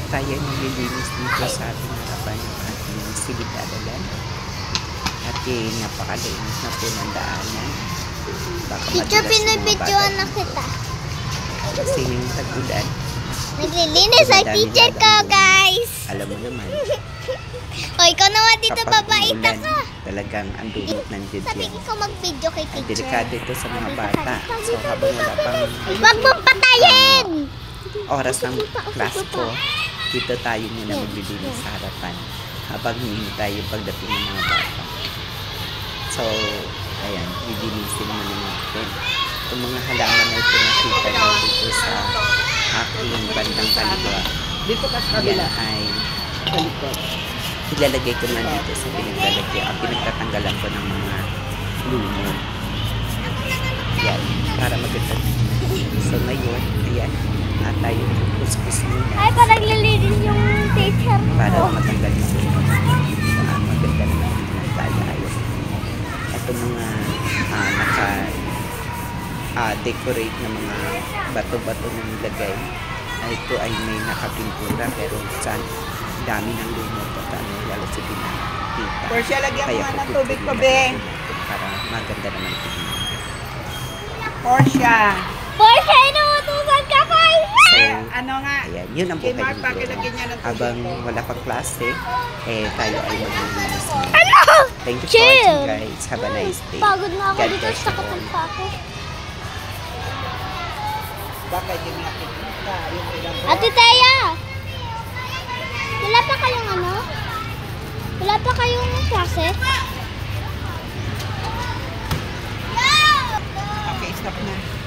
tayo nililinis dito sa ating harapan ng ating silid-aralan. At napakalinis na po ng daanan. Teacher, pinabidyoan na kita. Kasi yung tag-ulan. Naglilinis ang teacher ko, guys. Alam mo naman. O, ikaw naman dito, babaita ka. Talagang ang dumot ng dibdib. Sabi ko mag-video kay teacher. Delikado ito sa mga bata. So habang wala pang Wag mong patayin! oras ng class ko, dito tayo muna maglilinis sa harapan habang hinihintay yung pagdating ng mga bata. So, ayan, lilinisin muna natin. Itong mga halaman na ito nakita nyo dito sa aking bandang kaliwa. Dito ka sa kabila. Yan ay ilalagay ko na dito sa pinaglalagay. Pinagtatanggalan ko ng mga lumon. Yan, para maganda. So ngayon, ayan, tayo kuskus muna. Ay, parang lilinis yung teacher ko. Para matanggal yung lumon. Maganda naman tayo ayos. Ito mga naka-decorate na mga bato-bato na nilagay. Ito ay may nakapintura pero saan dami ng lumot at lalo sa pinakita. Portia, lagyan mo nga ng puputuloy tubig ko, na be. ito para maganda naman ito. Portia. Portia, inuutusan ka kay! So, Ano nga? ayan, yun ang Kay buhay Mark, ng pakilagyan niya ng tubig habang ko. wala pang klase, tayo ay maglilinis muna. Ano? Thank you for Chill. watching, guys. Have a nice day. Pagod na ako God dito bless sa you all. katampa ako. Baka hindi nakikita yung ilang Ate Teya! Wala pa kayong ano? Wala pa kayong klase? Okay, stop na.